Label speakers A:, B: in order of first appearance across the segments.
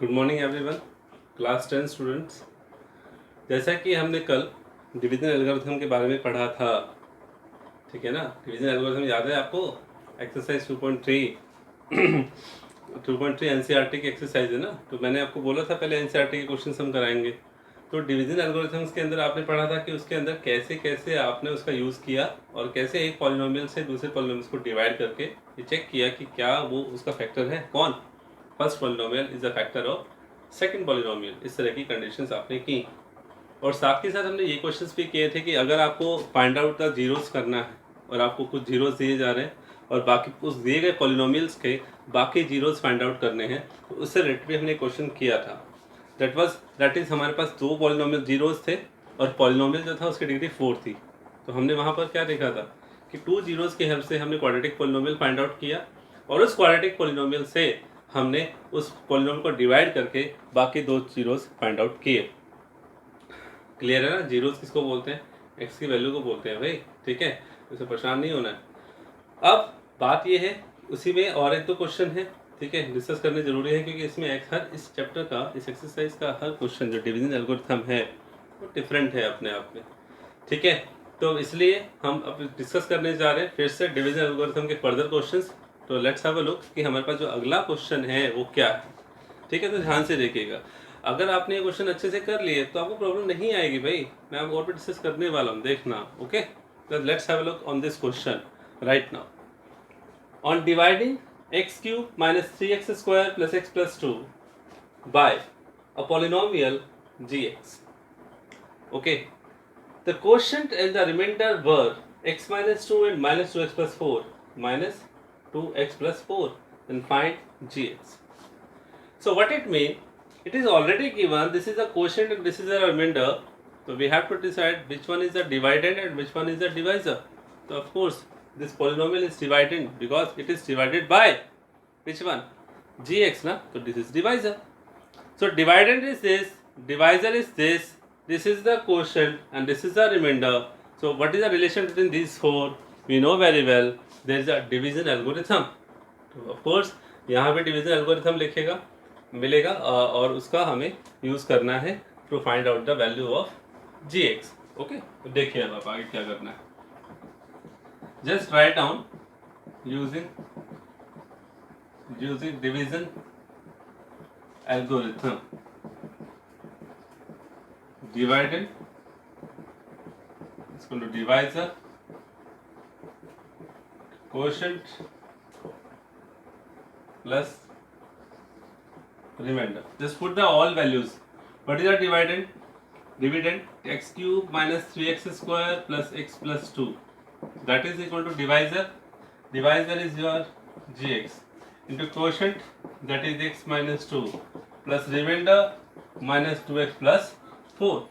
A: Good morning everyone, class 10 students. जैसा कि हमने कल डिवीजन एल्गोरिथम के बारे में पढ़ा था, ठीक है ना। डिवीजन एल्गोरिथम याद है आपको? एक्सरसाइज 2.3 एनसीईआरटी की एक्सरसाइज है ना। तो मैंने आपको बोला था पहले एनसीईआरटी के क्वेश्चन हम कराएंगे। तो डिवीजन एल्गोरिथम्स के अंदर आपने पढ़ा था कि उसके अंदर कैसे कैसे आपने उसका यूज़ किया और कैसे एक पॉलिनोमियल से दूसरे पॉलिनोमियल्स को डिवाइड करके ये चेक किया कि क्या वो उसका फैक्टर है। कौन? First polynomial is the factor of second polynomial. इस तरह की कंडीशंस आपने की और साथ के साथ हमने ये क्वेश्चंस भी किए थे कि अगर आपको फाइंड आउट द जीरोस करना है और आपको कुछ जीरोस दिए जा रहे हैं और बाकी उस दिए गए पॉलिनोमियल्स के बाकी जीरोस फाइंड आउट करने हैं, तो उससे रिलेटेड भी हमने क्वेश्चन किया था। दैट इज हमारे पास दो पॉलिनोमियल जीरोस थे और पॉलिनोमियल जो था उसकी डिग्री 4 थी। तो हमने वहाँ पर क्या देखा था कि टू जीरोस की हेल्प से हमने क्वाड्रेटिक पॉलिनोमियल फाइंड आउट किया और उस क्वाड्रेटिक पॉलिनोमियल से हमने उस पॉलिनोमियल को डिवाइड करके बाकी दो जीरोस फाइंड आउट किए। क्लियर है ना? जीरोस किसको बोलते हैं? एक्स की वैल्यू को बोलते हैं भाई, ठीक है। उसे परेशान नहीं होना है। अब बात ये है, उसी में और एक दो क्वेश्चन है, ठीक है, डिस्कस करने जरूरी है क्योंकि इसमें हर इस चैप्टर का, इस एक्सरसाइज का हर क्वेश्चन जो डिवीजन एल्गोरिथम है वो डिफरेंट है अपने आप में, ठीक है। तो इसलिए हम अब डिस्कस करने जा रहे हैं फिर से डिवीजन एल्गोरिथम के फर्दर क्वेश्चंस। तो लेट्स हैव अ लुक कि हमारे पास जो अगला क्वेश्चन है वो क्या है, ठीक है। तो ध्यान से देखिएगा, अगर आपने ये क्वेश्चन अच्छे से कर लिए तो आपको प्रॉब्लम नहीं आएगी भाई। मैं आपको और भी डिस्कस करने वाला हूँ, देखना, ओके। तो let's have a look on this question right now. On dividing x cube minus 3x square plus x plus 2 by a polynomial gx, okay, the quotient and the remainder were x minus 2 and minus 2x plus 4 minus 2x plus 4. Then find gx. So what it means? It is already given. This is a quotient and this is a remainder. So we have to decide which one is the dividend and which one is the divisor. So of course this polynomial is dividend because it is divided by which one? Gx na. So this is divisor. So dividend is this, divisor is this. This is the quotient and this is the remainder. So what is the relation between these four? We know very well. There is a division algorithm. तो of course यहाँ पे division algorithm लिखेगा मिलेगा और उसका हमें use करना है to find out the value of gx, okay. तो देखिए अब आप आगे क्या करना है। Just write down using division algorithm, dividend is equal to divisor, quotient plus remainder. Just put the all values. What is the dividend? Dividend x cube minus 3x square plus x plus 2. That is equal to divisor. Divisor is your gx into quotient, that is x minus 2 plus remainder minus 2x plus 4.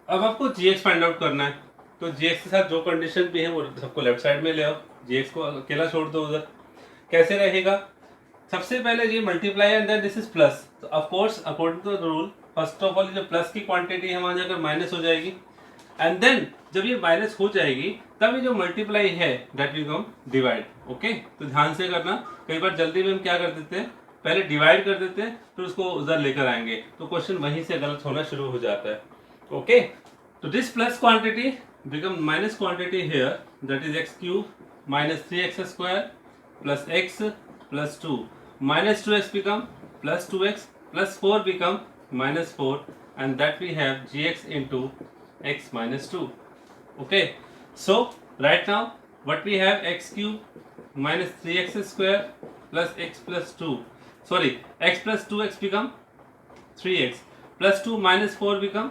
A: अब आपको gx find out करना है, तो gx के साथ जो condition भी है वो सबको लेफ्ट साइड में ले आओ, gx को अकेला छोड़ दो उधर। कैसे रहेगा? सबसे पहले ये multiply and then this is plus. तो of course according to the rule first of all जो प्लस की क्वांटिटी है वहां जाकर माइनस हो जाएगी एंड देन जब ये माइनस हो जाएगी तब ये जो मल्टीप्लाई है that will become divide, okay. तो ध्यान से करना, कई बार जल्दी में हम क्या कर देते हैं, पहले डिवाइड कर देते हैं फिर उसको उधर लेकर आएंगे तो क्वेश्चन वहीं से गलत होना शुरू हो जाता है, ओके। तो this plus quantity become minus quantity here, that is x cube minus 3x square plus x plus 2 minus 2x become plus 2x plus 4 become minus 4 and that we have gx into x minus 2, okay. So right now what we have, x cube minus 3x square plus x plus 2, sorry, x plus 2x become 3x plus 2 minus 4 become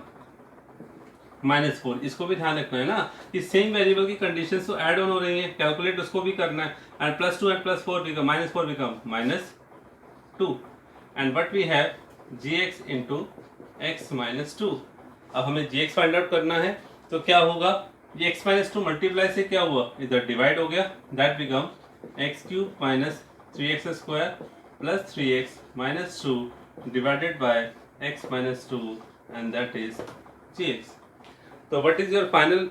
A: minus 4। इसको भी ध्यान रखना है ना कि same variable की conditions तो add on हो रही है, कैलकुलेट उसको भी करना है and plus 2 and plus 4 become minus 4 become minus 2 and what we have gx into x minus 2। अब हमें gx फाइंड आउट करना है तो क्या होगा, ये x माइनस 2 मल्टीप्लाई से क्या हुआ, इधर डिवाइड हो गया, that become x cube minus 3x square plus 3x minus 2 divided by x minus 2 and that is gx. तो what is your final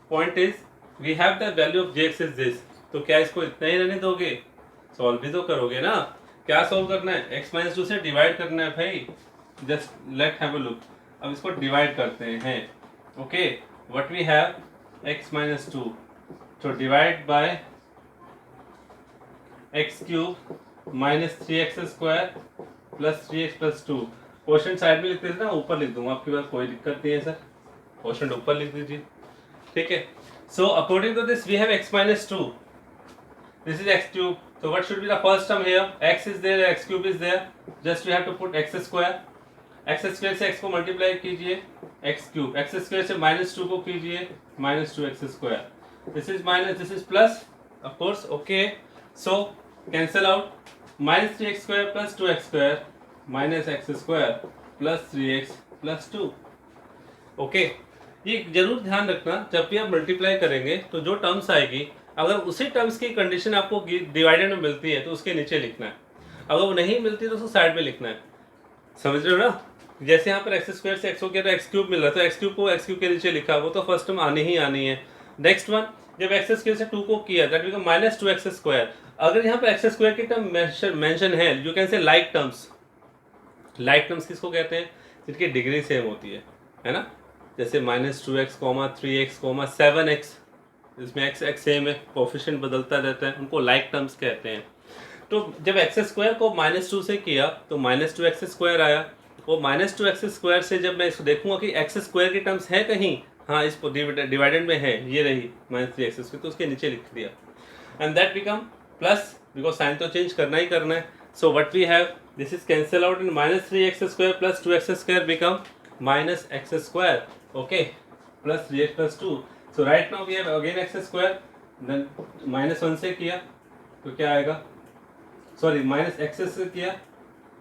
A: point is we have the value of gx is this. तो क्या इसको इतना ही रहने दोगे? Solve भी तो करोगे ना। क्या सोल्व करना है, x माइनस टू से डिवाइड करना है भाई। Just let have a look. अब इसको डिवाइड करते हैं। Okay, what we have x minus two, तो divide by x cube minus three x square plus three x plus two. Question side में लिख देते ना, ऊपर लिख दूंगा, आपके पास कोई दिक्कत नहीं है सर, क्वेश्चन ऊपर लिख दीजिए। ठीक है, so according to this we have x minus two, this is x cube, so what should be the first term here, x is there, x cube is there, just we have to put x square, x square से x को multiply कीजिए, x cube, x square से minus two को कीजिए, minus two x square, this is minus, this is plus, of course, okay, so cancel out, minus 3x square plus 2x square minus x square plus 3x plus 2, okay, ये जरूर ध्यान रखना जब भी आप multiply करेंगे तो जो टर्म्स आएगी, अगर उसी टर्म्स की कंडीशन आपको डिवाइडेड में मिलती है तो उसके नीचे लिखना है, अगर वो नहीं मिलती तो उसको साइड में लिखना है, समझ रहे हो ना। जैसे यहाँ पर एक्स स्क्वायर से एक्स को किया तो एक्स क्यूब मिल रहा है, तो एक्स क्यूब को एक्स क्यूब के नीचे लिखा, वो तो फर्स्ट टर्म आनी ही आनी है। नेक्स्ट वन, जब एक्स स्क्वायर से टू को किया that become minus two x square, अगर यहाँ पर एक्स स्क्वायर की टर्म मेंशन है, you can say like terms. Like terms किसको कहते हैं, जिनकी डिग्री सेम होती है ना, जैसे minus two x comma three x comma seven x, इसमें एक्स एक्स सेम है, कोफिशिएंट बदलता रहता है, उनको लाइक टर्म्स कहते हैं। तो जब एक्स स्क्वायर को माइनस टू से किया तो माइनस टू एक्स स्क्वायर आया, वो माइनस टू एक्स स्क्वायर से जब मैं इसको देखूंगा कि एक्स स्क्वायर की टर्म्स है कहीं, हाँ इस डिवाइडेड में है, ये रही माइनस थ्री एक्स स्क्वायर, तो उसके नीचे लिख दिया, and that become plus, because sign तो चेंज करना ही करना है। So what we have, this is cancel out, in minus three x square plus two x square become minus x square, okay, plus three x plus two. So right now we have again x square, then minus one से किया तो क्या आएगा, sorry minus x से किया,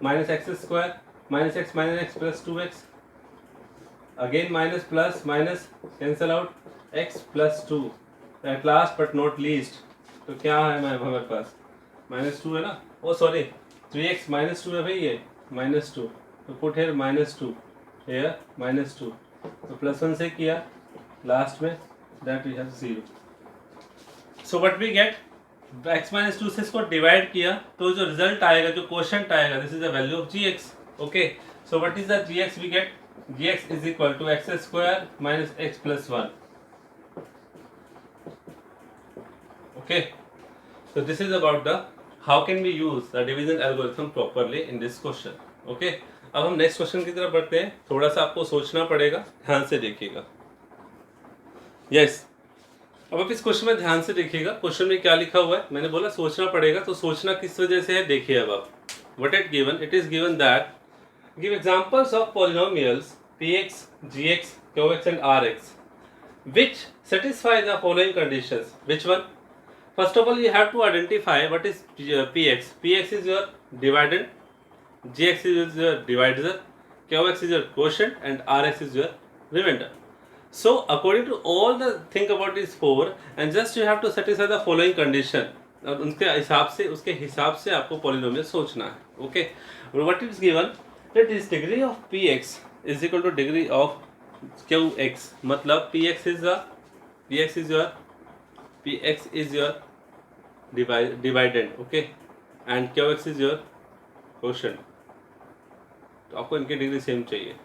A: minus x square minus x plus two x, again minus plus minus cancel out x plus two, at last but not least, तो क्या है हमारे पास माइनस टू है ना, oh sorry three x minus two है भाई, ये माइनस टू, तो put here minus two, here minus two, तो प्लस वन से किया लास्ट में, that we have 0. So what we get, x minus 2 से इसको डिवाइड किया तो जो रिजल्ट आएगा, जो क्वोशंट आएगा, this is the value of gx, okay. So what is the gx we get, gx is equal to x square minus x plus one, okay. So this is about the how can we use the division algorithm properly in this question, okay. अब हम next question की तरफ बढ़ते हैं, थोड़ा सा आपको सोचना पड़ेगा, ध्यान से देखिएगा, यस अब आप इस क्वेश्चन में ध्यान से देखिएगा, क्वेश्चन में क्या लिखा हुआ है, मैंने बोला सोचना पड़ेगा, तो सोचना किस वजह से है, देखिए अब आप, what it is given that give examples of polynomials px gx qx and rx which satisfy the following conditions, which one, first of all you have to identify what is px is your dividend, gx is your divisor, qx is your quotient and rx is your remainder. So according to all the think about these four and just you have to satisfy the following condition, और उसके हिसाब से आपको polynomial सोचना है, okay. What is given that is degree of px is equal two degree of qx, मतलब px is your dividend, okay, and qx is your quotient, तो आपको इनकी डिग्री सेम चाहिए,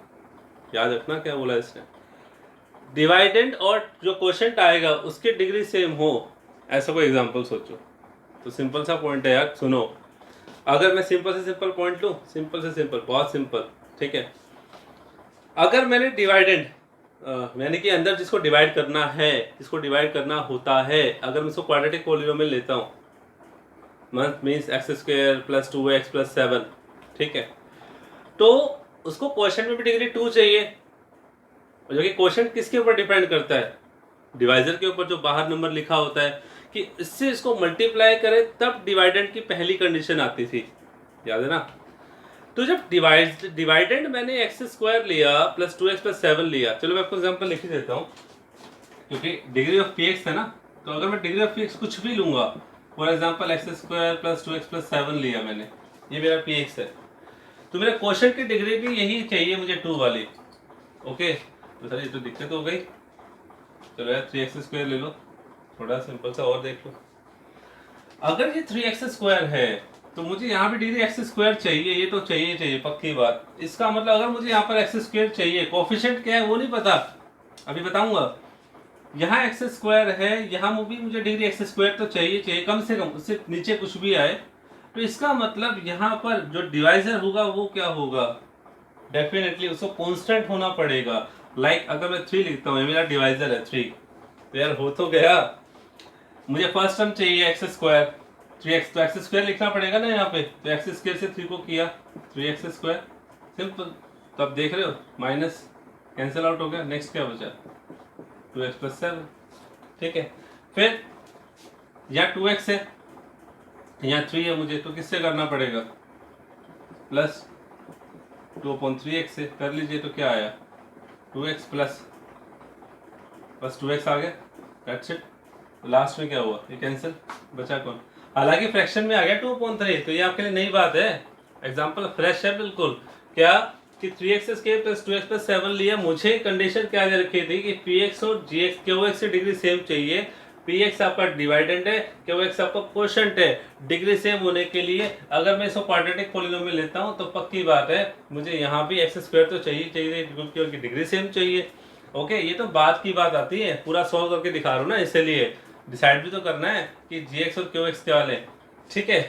A: याद रखना क्या बोला इसने, डिवाइडेंड और जो क्वोशंट आएगा उसकी डिग्री सेम हो, ऐसा कोई एग्जांपल सोचो। तो सिंपल सा पॉइंट है यार, सुनो, अगर मैं सिंपल से सिंपल पॉइंट लूँ, सिंपल से सिंपल, बहुत सिंपल, ठीक है, अगर मैंने डिवाइडेंड यानी कि अंदर जिसको डिवाइड करना है, जिसको डिवाइड करना होता है, अगर मैं इसको क्वाड्रेटिक पॉलिनोमियल लेता हूँ, means x square plus two x plus seven, ठीक है, तो उसको क्वोशंट में भी डिग्री टू चाहिए, जो कि क्वोशंट किसके ऊपर डिपेंड करता है, डिवाइजर के ऊपर, जो बाहर नंबर लिखा होता है कि इससे इसको मल्टीप्लाई करें तब डिवाइडेंड की पहली कंडीशन आती थी, याद है ना। तो जब डिवाइडेंड मैंने एक्स स्क्वायर लिया plus two x plus seven लिया, चलो मैं आपको एग्जांपल लिख ही देता हूँ, क्योंकि डिग्री ऑफ px है ना, तो अगर मैं डिग्री ऑफ px कुछ भी लूंगा, for example x square plus two x plus seven लिया मैंने, ये मेरा px है, तो मेरे क्वोशंट की डिग्री भी यही चाहिए मुझे, टू वाली, ओके। तो सर ये तो दिक्कत हो गई, चलो यार थ्री एक्स स्क्वायर ले लो, थोड़ा सिंपल सा और देख लो, अगर ये थ्री एक्स स्क्वायर है तो मुझे यहाँ पे डिग्री एक्स स्क्वायर चाहिए, ये तो चाहिए पक्की बात। इसका मतलब अगर मुझे यहाँ पर एक्स स्क्वायर चाहिए, कोफिशिएंट क्या है वो नहीं पता, अभी बताऊंगा। यहाँ एक्स स्क्वायर है, यहाँ भी मुझे डिग्री एक्स स्क्वायर तो चाहिए कम से कम, उससे नीचे कुछ भी आए। तो इसका मतलब यहाँ पर जो डिवाइजर होगा वो क्या होगा, डेफिनेटली उसको कांस्टेंट होना पड़ेगा। लाइक अगर मैं 3 लिखता हूँ, मेरा डिवाइजर है 3, तो यार हो तो गया। मुझे फर्स्ट टर्म चाहिए एक्स स्क्वायर 3x, तो एक्स स्क्वायर लिखना पड़ेगा ना यहाँ पे। तो एक्स स्क्वायर से 3 को किया 3x स्क्वायर, सिंपल। तो अब देख रहे हो माइनस कैंसिल आउट हो गया, नेक्स्ट क्या बचा 2x + 7, ठीक है। फिर यहाँ 2x है, यहाँ 3 है, मुझे तो किससे करना पड़ेगा, प्लस 2/3x से कर लीजिए। तो क्या आया 2x प्लस 2x आ गया, दैट्स इट। लास्ट में क्या हुआ, ये कैंसिल, बचा कौन, हालांकि फ्रैक्शन में आ गया 2/3, तो ये आपके लिए नई बात है, एग्जांपल फ्रेश है बिल्कुल। क्या कि 3x² + 2x + 7 लिया, मुझे कंडीशन क्या दे रखी थी कि px और gx qx की डिग्री सेम चाहिए। px आपका डिवाइडेंड है, qx आपका क्वोशंट है। डिग्री सेम होने के लिए अगर मैं इसको क्वाड्रेटिक पॉलिनोमियल लेता हूं तो पक्की बात है मुझे यहाँ भी x² तो चाहिए क्योंकि उनकी डिग्री सेम चाहिए। ओके, ये तो बात की बात आती है, पूरा सॉल्व करके दिखा रहा हूँ ना, इसलिए डिसाइड भी तो करना है कि gx और qx क्या वाले, ठीक है।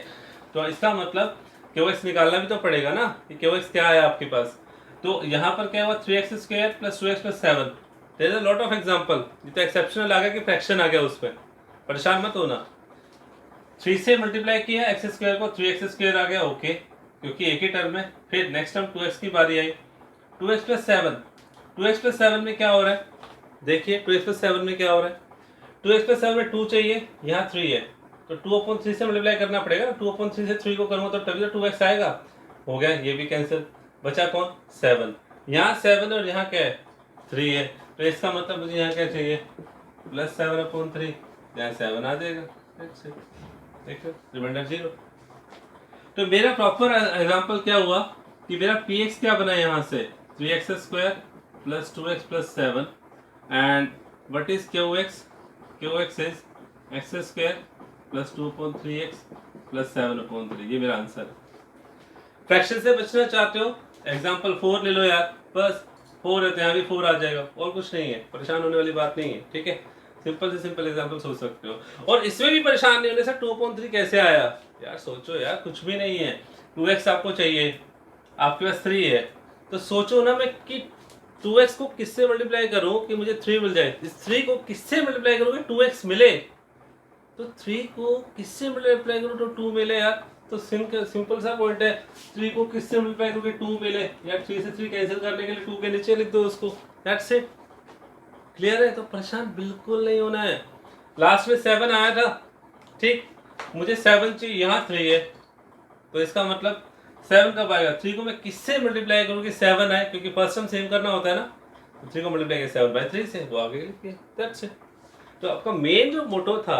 A: तो इसका मतलब qx निकालना भी तो पड़ेगा ना कि qx क्या है आपके पास। तो यहाँ पर क्या हुआ 3x² + 2x + 7, there is a lot of example. ये तो एक्सेप्शनल आ गया कि फ्रैक्शन आ गया, उस पर परेशान मत होना। 3 से मल्टीप्लाई किया x² को, 3x² आ गया, ओके, क्योंकि एक ही टर्म है। फिर नेक्स्ट टर्म 2x की बारी आई, 2x + 7, 2x + 7 में क्या हो रहा है, देखिए 2x + 7 में क्या हो रहा है, 2x + 7 में 2 चाहिए, यहाँ 3 है, तो 2/3 से मल्टीप्लाई करना पड़ेगा। 2/3 से 3 को करूँगा तो तभी तो 2x आएगा, हो गया, ये भी कैंसिल, बचा कौन 7। यहाँ 7 और यहाँ क्या है 3 है, तो इसका मतलब मुझे यहाँ क्या चाहिए +7/3, यहाँ 7 आ जाएगा, देखो रिमाइंडर 0। तो मेरा प्रॉपर एग्जांपल क्या हुआ कि मेरा px क्या बना यहाँ से 3x² + 2x + 7 and what is qx, qx is x² + 2/3x + 7/3, ये मेरा आंसर है। फ्रैक्शन से बचना चाहते हो, एग्जांपल 4 ले लो यार, बस 4 है तो यहाँ भी 4 आ जाएगा, और कुछ नहीं है, परेशान होने वाली बात नहीं है, ठीक है। सिंपल से सिंपल एग्जांपल सोच सकते हो, और इसमें भी परेशान नहीं होने से 2/3 कैसे आया यार, सोचो यार, कुछ भी नहीं है। 2x आपको चाहिए, आपके पास 3 है, तो सोचो ना मैं कि 2x को किससे मल्टीप्लाई करूं कि मुझे 3 मिल जाए, इस 3 को किससे मल्टीप्लाई करूं कि 2x मिले, तो 3 को किससे मल्टीप्लाई करूं तो 2 मिले यार। तो सिंपल सा पॉइंट है, 3 को किससे मल्टीप्लाई करोगे 2 मिले यार, 3 से 3 कैंसिल करने के लिए 2 के नीचे लिख दो उसको, दैट्स इट, क्लियर है। तो परेशान बिल्कुल नहीं होना है। लास्ट में 7 आया था, ठीक, मुझे 7 चाहिए, यहाँ 3 है, तो इसका मतलब 7 कब आएगा, 3 को मैं किससे मल्टीप्लाई करूँ कि 7 आए, क्योंकि फर्स्ट टर्म सेम करना होता है ना, 3 को मल्टीप्लाई किया 7/3 से, वो आगे लिख दिया, दैट्स इट। तो आपका मेन जो मोटो था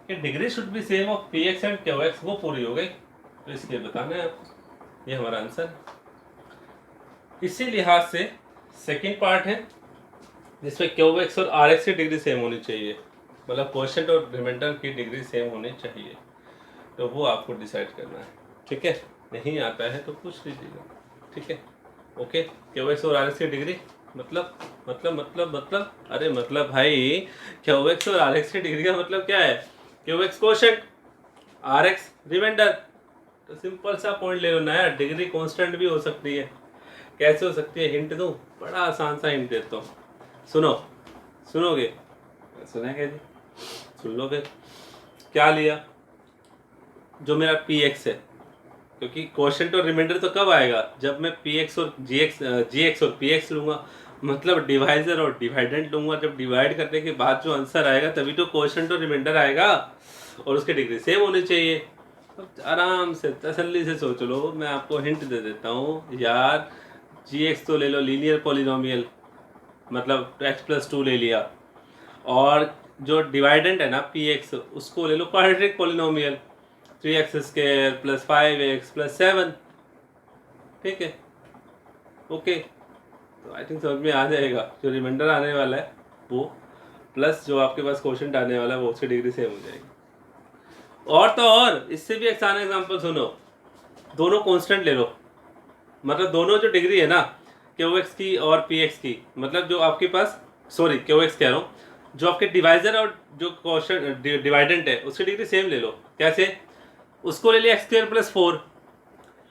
A: कि degree should be same of px and qx, वो पूरी हो गई, तो इसलिए बताना है आपको, ये हमारा आंसर है। इसी लिहाज से सेकंड पार्ट है जिसमें qx और rx की डिग्री सेम होनी चाहिए, मतलब क्वोशंट और रिमाइंडर की डिग्री सेम होनी चाहिए, तो वो आपको डिसाइड करना है, ठीक है। नहीं आता है तो पूछ लीजिएगा, ठीक है। ओके, qx और rx की डिग्री मतलब अरे मतलब भाई qx और rx की डिग्री का मतलब क्या है, qx क्वोशंट, rx रिमाइंडर। तो सिंपल सा पॉइंट ले लो ना यार, डिग्री कांस्टेंट भी हो सकती है, कैसे हो सकती है, हिंट दूं, बड़ा आसान सा हिंट देता हूँ, सुनोगे, सुनेंगे जी, सुन लो फिर। क्या लिया, जो मेरा px है, क्योंकि क्वोशंट और रिमाइंडर तो कब आएगा, जब मैं px और gx और px लूंगा, मतलब डिवाइजर और डिवाइडेंट लूंगा, जब डिवाइड करने के बाद जो आंसर आएगा तभी तो क्वोशंट और रिमाइंडर आएगा, और उसकी डिग्री सेम होनी चाहिए। तो आराम से तसल्ली से सोच लो, मैं आपको हिंट दे देता हूँ यार, gx तो ले लो लीनियर पॉलिनोमियल, मतलब x + 2 ले लिया, और जो डिवाइडेंट है ना px, उसको ले लो क्वाड्रेटिक पॉलिनोमियल, 3x² + 5x + 7, ठीक है। ओके, तो आई थिंक समझ में आ जाएगा, जो रिमाइंडर आने वाला है वो प्लस जो आपके पास क्वोशंट आने वाला है वो, उसकी डिग्री सेम हो जाएगी। और तो और इससे भी आसान एग्जांपल सुनो, दोनों कांस्टेंट ले लो, मतलब दोनों जो डिग्री है ना क्यू एक्स की और पी एक्स की, मतलब जो आपके पास, सॉरी क्यू एक्स कह रहा हूँ, जो आपके डिवाइजर और जो क्वेश्चन डिवाइडेंट है उसकी डिग्री सेम ले लो। कैसे? उसको ले लिया एक्स स्क्र प्लस 4,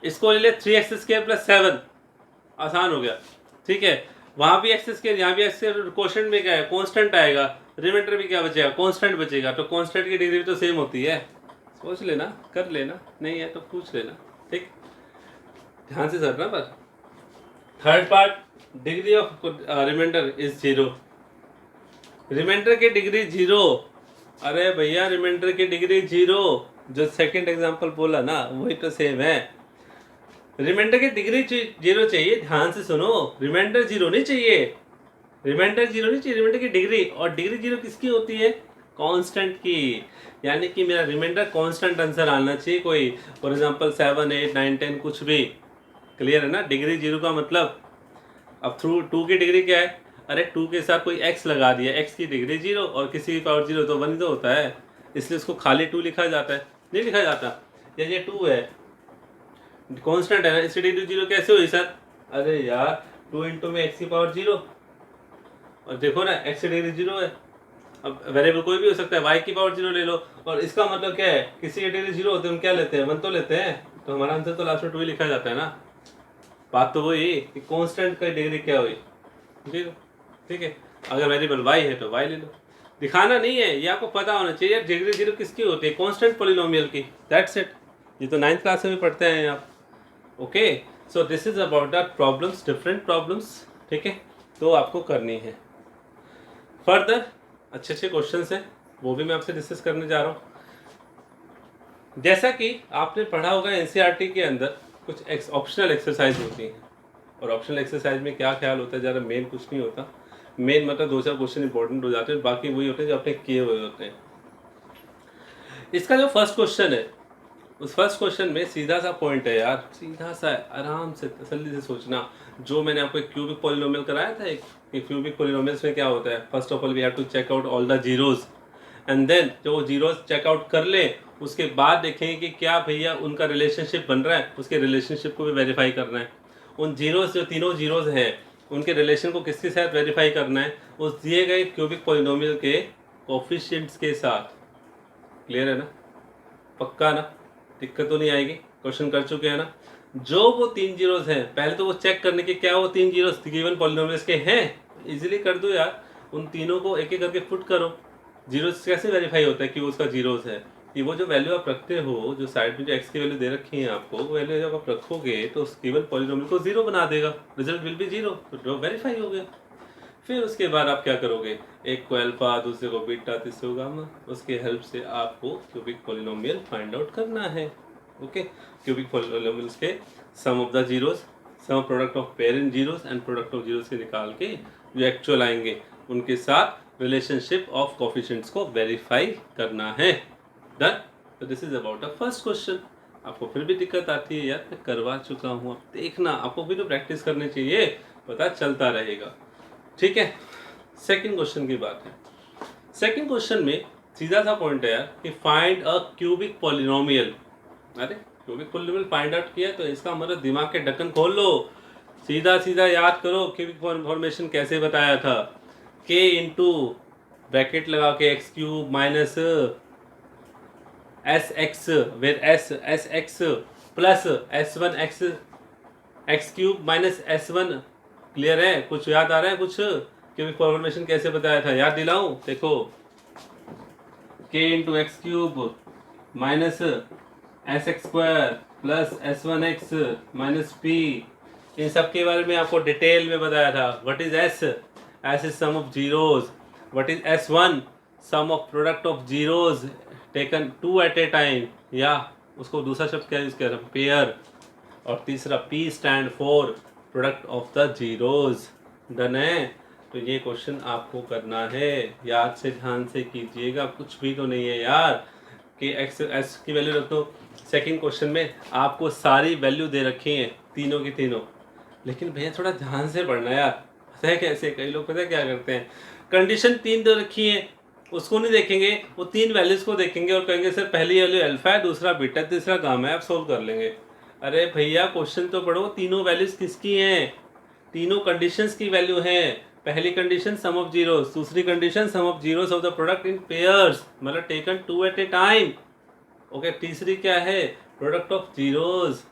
A: इसको ले लिया 3x² + 7, आसान हो गया। ठीक है, वहां भी एक्स स्क्र, यहाँ भी एक्स स्क्र, क्वेश्चन में क्या है कांस्टेंट आएगा, रिमाइंडर भी क्या बचेगा कांस्टेंट बचेगा, तो कांस्टेंट की डिग्री तो सेम होती है। सोच लेना, कर लेना, नहीं है तो पूछ लेना। ठीक, ध्यान से करना। पर third part, degree of reminder is 0, reminder की डिग्री 0। अरे भैया रिमाइंडर की डिग्री 0, जो सेकंड एग्जांपल बोला ना वही तो सेम है। रिमाइंडर की डिग्री 0 चाहिए, ध्यान से सुनो, रिमाइंडर 0 नहीं चाहिए, रिमाइंडर 0 नहीं चाहिए, रिमाइंडर की डिग्री। और डिग्री 0 किसकी होती है? कांस्टेंट की। यानी कि मेरा रिमाइंडर कांस्टेंट आंसर आना चाहिए कोई, फॉर एग्जांपल 7, 8, 9, 10 कुछ भी। क्लियर है ना? डिग्री 0 का मतलब, अब थ्रू 2 की डिग्री क्या है? अरे 2 के साथ कोई x लगा दिया, x की डिग्री 0 और किसी की पावर 0 तो 1 तो होता है, इसलिए उसको खाली 2 लिखा जाता है, नहीं लिखा जाता। ये 2 है, कांस्टेंट है ना, इसकी डिग्री 0 कैसे हुई सर? अरे यार 2 इंटू में x की पावर 0, और देखो ना x की डिग्री 0 है। अब वेरिएबल कोई भी हो सकता है, y की पावर 0 ले लो, और इसका मतलब क्या है? किसी की डिग्री 0 होती है, हम क्या लेते हैं? 1 तो लेते हैं, तो हमारा आंसर तो लास्ट में 2 ही लिखा जाता है ना। बात तो वही कि कांस्टेंट की डिग्री क्या हुई? 0। ठीक है, अगर वेरिएबल y है तो y ले लो, दिखाना नहीं है, ये आपको पता होना चाहिए। डिग्री 0 किसकी होती है? कांस्टेंट पॉलिनोमियल की, दैट्स इट। ये तो 9th क्लास में भी पढ़ते हैं आप। Okay, so this is about the problems, different problems. ठीक है, तो आपको करनी है। फर्दर अच्छे अच्छे क्वेश्चंस हैं, वो भी मैं आपसे डिस्कस करने जा रहा हूँ। जैसा कि आपने पढ़ा होगा एनसीईआरटी के अंदर कुछ ऑप्शनल एक्सरसाइज होती हैं, और ऑप्शनल एक्सरसाइज में क्या ख्याल होता है, ज़्यादा मेन कुछ नहीं होता। मेन मतलब 2-4 क्वेश्चन इंपॉर्टेंट हो जाते हैं, बाकी वही होते हैं जो आपने किए हुए होते हैं। इसका जो फर्स्ट क्वेश्चन है, उस फर्स्ट क्वेश्चन में सीधा सा पॉइंट है यार, सीधा सा है, आराम से तसल्ली से सोचना। जो मैंने आपको एक क्यूबिक पॉलिनोमियल कराया था, एक क्यूबिक पॉलिनोमियल्स में क्या होता है, first of all we have to check out all the zeros, and then जो वो जीरोज चेकआउट कर ले उसके बाद देखेंगे कि क्या भैया उनका रिलेशनशिप बन रहा है, उसके रिलेशनशिप को भी वेरीफाई करना है। उन जीरोज, जो तीनों जीरोज हैं, उनके रिलेशन को किसके साथ वेरीफाई करना है? उस दिए गए क्यूबिक पॉलिनोमियल के कोफिशिएंट्स के साथ। क्लियर है ना? पक्का ना? दिक्कत तो नहीं आएगी? क्वेश्चन कर चुके हैं ना? जो वो 3 जीरोज हैं, पहले तो वो चेक करने के क्या वो 3 जीरोज गिवन पॉलिनोमियल्स के हैं, इजीली कर दो यार। उन तीनों को एक एक करके पुट करो। जीरोज कैसे वेरीफाई होता है कि वो उसका जीरोज है? कि वो जो वैल्यू आप रखते हो, जो साइड में जो एक्स की वैल्यू दे रखी है आपको, वो वैल्यू जब आप रखोगे तो उस गिवन पॉलिनोमियल को 0 बना देगा, रिजल्ट विल बी 0, तो वेरीफाई हो गया। फिर उसके बाद आप क्या करोगे? एक को अल्फा, दूसरे को बीटा, तीसरे को गामा, उसके हेल्प से आपको क्यूबिक पॉलिनोमियल फाइंड आउट करना है। ओके, क्यूबिक पॉलिनोमियल्स के sum of the zeros, sum product of parent zeros and product of zeros के निकाल के जो एक्चुअल आएंगे उनके साथ रिलेशनशिप ऑफ कोफिशिएंट्स को वेरीफाई करना है। डन? तो this is about the first question. आपको फिर भी दिक्कत आती है यार, मैं करवा चुका हूँ, अब देखना, आपको भी तो प्रैक्टिस करनी चाहिए, पता चलता रहेगा। ठीक है, सेकंड क्वेश्चन की बात है। सेकंड क्वेश्चन में सीधा सा पॉइंट है यार कि फाइंड अ क्यूबिक पॉलिनोमियल। अरे क्यूबिक पॉलिनोमियल फाइंड आउट किया तो इसका मतलब दिमाग के ढक्कन खोल लो, सीधा सीधा याद करो क्यूबिक फॉर्मेशन कैसे बताया था। k इंटू ब्रैकेट लगा के x³ minus sx where sx plus s1 x³ minus s1। Clear है? कुछ याद आ रहा है? कुछ क्यूबिक फॉर्मेशन कैसे बताया था, याद दिलाऊं? देखो, k into x³ minus sx² plus s1x minus p, इन सब के बारे में आपको डिटेल में बताया था। What is s? s is sum of zeros. What is s1? Sum of product of zeros taken 2 at a time, या उसको दूसरा शब्द क्या यूज कर रहा हूँ, पेयर। और तीसरा p stand for product of the zeros. Done है? तो ये क्वेश्चन आपको करना है, याद से ध्यान से कीजिएगा, कुछ भी तो नहीं है यार कि एक्स एस की वैल्यू रख दो। सेकेंड क्वेश्चन में आपको सारी वैल्यू दे रखी हैं, तीनों की तीनों, लेकिन भैया थोड़ा ध्यान से पढ़ना यार। पता है कैसे? कई लोग पता है क्या करते हैं, कंडीशन 3 दे रखी है, उसको नहीं देखेंगे, वो 3 वैल्यूज को देखेंगे और कहेंगे सर पहली वैल्यू अल्फा है, दूसरा बीटा, तीसरा गामा है, आप सोल्व कर लेंगे। अरे भैया क्वेश्चन तो पढ़ो, तीनों वैल्यूज किसकी हैं? तीनों कंडीशंस की वैल्यू है। पहली कंडीशन सम ऑफ जीरोस, दूसरी condition sum of zeros of the product in pairs, मतलब taken two at a time. Okay, तीसरी क्या है? Product of zeros.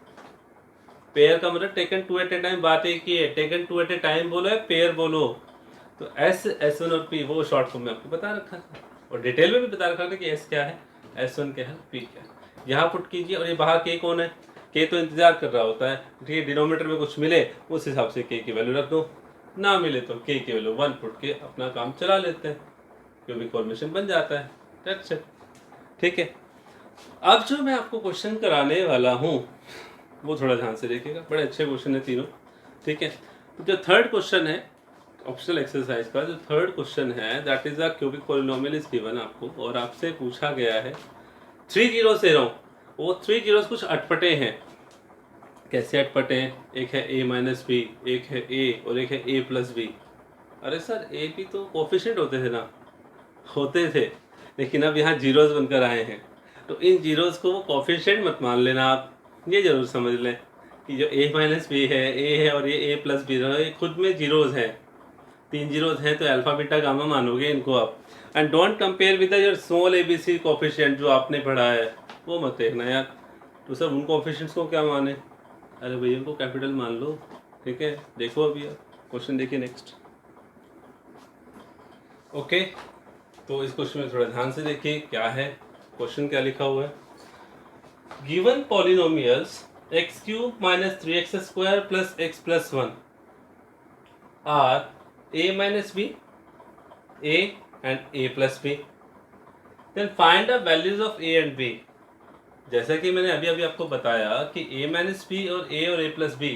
A: पेयर का मतलब taken two at a time, बात एक ही है, taken two at a time बोलो या पेयर बोलो। तो S1 और P वो शॉर्ट फॉर्म में आपको बता रखा था, और डिटेल में भी बता रखा था कि S क्या है, S1 क्या है, P क्या है। यहाँ पुट कीजिए, और ये बाहर K कौन है? K तो इंतजार कर रहा होता है, ठीक है, डिनोमीटर में कुछ मिले उस हिसाब से K की वैल्यू रख दो, ना मिले तो K की वैल्यू 1 पुट के अपना काम चला लेते हैं, क्यूबिक फॉर्मेशन बन जाता है। दैट्स इट, ठीक है। अब जो मैं आपको क्वेश्चन कराने वाला हूँ वो थोड़ा ध्यान से देखिएगा, बड़े अच्छे क्वेश्चन है तीनों, ठीक है। तो जो थर्ड क्वेश्चन है ऑप्शनल एक्सरसाइज का, जो थर्ड क्वेश्चन है that is a cubic polynomial is given आपको, और आपसे पूछा गया है 3 जीरोस दे रहा हूँ, वो 3 जीरोस कुछ अटपटे हैं। कैसे अटपटे हैं? एक है a माइनस बी, एक है a और एक है a प्लस बी। अरे सर a b तो कोफिशिएंट होते थे ना, होते थे, लेकिन अब यहाँ जीरोस बनकर आए हैं, तो इन जीरोस को वो कोफिशिएंट मत मान लेना आप, ये जरूर समझ लें कि जो a माइनस बी है, a है, और ये a प्लस बी है, ये खुद में जीरोस हैं, 3 जीरोस हैं, तो अल्फा बीटा गामा मानोगे इनको आप। And don't compare with your small ABC coefficient जो आपने पढ़ा है, वो मत देखना यार। तो सर उन कोफिशिएंट्स को क्या माने? अरे भैया उनको कैपिटल मान लो, ठीक है। देखो अभी आप क्वेश्चन देखिए नेक्स्ट। ओके, तो इस क्वेश्चन में थोड़ा ध्यान से देखिए क्या है, क्वेश्चन क्या लिखा हुआ है। Given polynomials x cube minus 3x square plus x plus 1 are a minus b, a and a plus b, then find the values of a and b। जैसा कि मैंने अभी अभी आपको बताया कि a माइनस बी और a plus b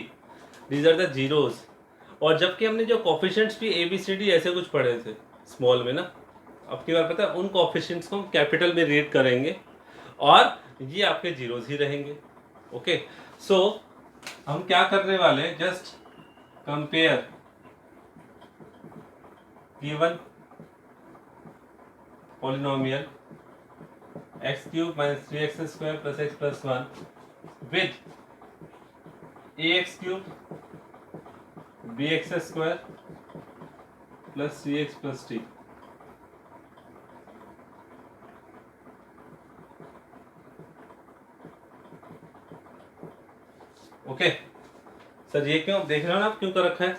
A: these are the zeros, और जबकि हमने जो कोफिशिएंट्स भी a b c d ऐसे कुछ पढ़े थे स्मॉल में ना, अब की बार पता है उन कोफिशिएंट्स को हम कैपिटल में रीड करेंगे और ये आपके जीरोज ही रहेंगे। ओके, सो हम क्या करने वाले हैं, just compare given polynomial x cube minus 3x square plus x plus 1 with ax cube bx square plus 3x plus t। Okay sir, ये क्यों देख रहे हो ना आप, क्यों कर रखा है?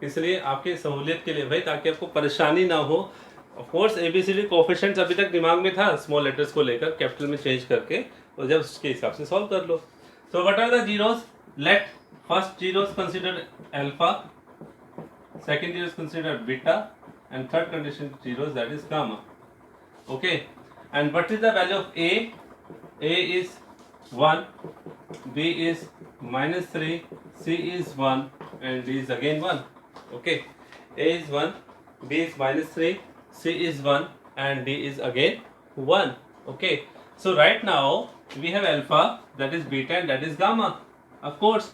A: इसलिए आपकी सहूलियत के लिए भाई, ताकि आपको परेशानी ना हो। ऑफ कोर्स एबीसीडी कोफिशिएंट्स अभी तक दिमाग में था, स्मॉल लेटर्स को लेकर कैपिटल में चेंज करके, और जब उसके हिसाब से सॉल्व कर लो। So what are the zeros? Let first zeros consider alpha, second zeros consider beta, and third condition zeros that is gamma. Okay, and what is the value of a? a is 1, b is -3, c is 1 and d is again 1. Okay, a is 1, b is -3, c is 1 and d is again 1. Okay, so right now we have alpha, that is beta and that is gamma. Of course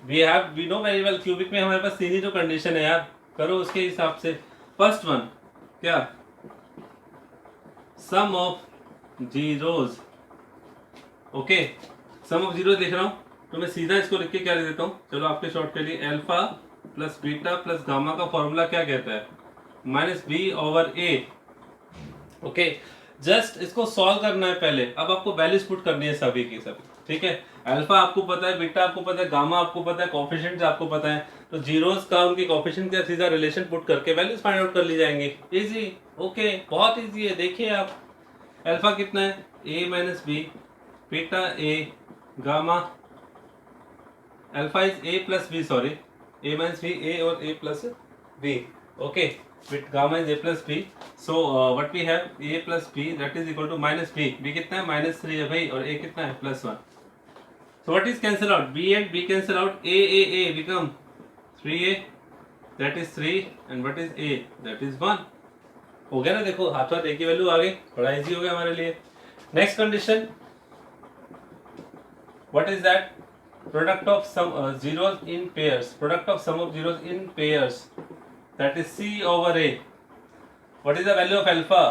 A: we know very well cubic में हमारे पास तीन ही तो condition है यार, करो उसके हिसाब से। फर्स्ट वन क्या? Sum of zeros. Okay, sum of zeros लिख रहा हूं, तो मैं सीधा इसको लिख के क्या लिख देता हूं, चलो आपके शॉर्ट के लिए, alpha plus beta plus gamma का फॉर्मूला क्या कहता है? -b/a। ओके, जस्ट इसको सॉल्व करना है पहले। अब आपको वैल्यूज पुट करनी है सभी की सभी, ठीक है। अल्फा आपको पता है, बीटा आपको पता है, गामा आपको पता है, कोफिशिएंट्स आपको पता है, तो जीरोस का उनकी कोफिशिएंट का सीधा रिलेशन पुट करके वैल्यूज फाइंड आउट कर ली जाएंगे। इजी, ओके, बहुत इजी है। देखिए आप, अल्फा कितना है? a minus b, beta a, gamma, alpha is a plus b, sorry, a minus b, a और a plus b। Okay, with gamma is a plus b, so what we have a plus b that is equal to minus b। b कितना है? -3 है भाई, और a कितना है? +1। so what is cancel out? b and b cancel out, a become 3a, that is 3, and what is a? that is 1। हो गया ना, देखो हाथ हाथ एक ही वैल्यू आ गई, बड़ा इजी हो गया हमारे लिए। Next condition, what is that? product of some zeros in pairs, product of sum of zeros in pairs, that is c over a। what is the value of alpha?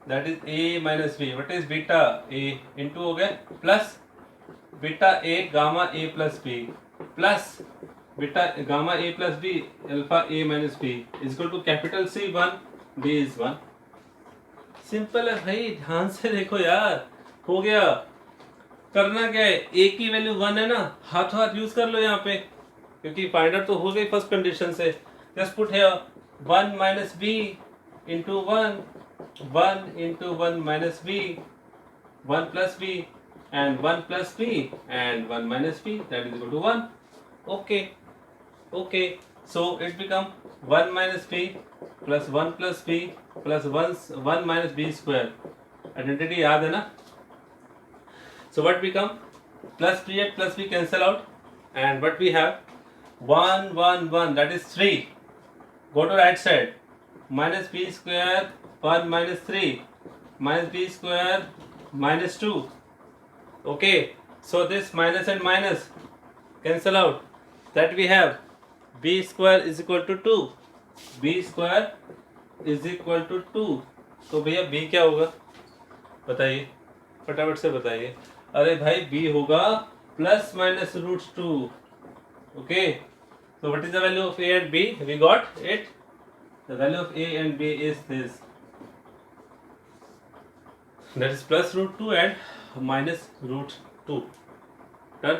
A: that is a minus b। what is beta? a into हो गया plus beta a gamma a plus b plus beta gamma a plus b alpha a minus b is equal to capital c 1 b is 1। Simple है भाई, ध्यान से देखो यार, हो गया। करना क्या है, ए की वैल्यू 1 है ना, हाथों हाथ यूज कर लो यहाँ पे, क्योंकि फाइंड आउट तो हो गई फर्स्ट कंडीशन से। Just put here 1 minus b into 1 into 1 minus b 1 plus b and 1 plus b and 1 minus b, that is equal to 1. Okay, so it become 1 minus b plus 1 plus b plus 1 minus b square. Identity याद है ना? So what become? Plus b and plus b cancel out, and what we have 1 that is 3. Go to right side, minus b square 1 minus 3 minus b square minus 2. Okay, so this minus and minus cancel out, that we have b square is equal to 2, b square is equal to 2। तो भैया b क्या होगा बताइए, फटाफट से बताइए। अरे भाई b होगा प्लस माइनस रूट 2। ओके, so what is the value of a and b? We got it. The value of a and b is this, that is plus root 2 and minus root 2। Done,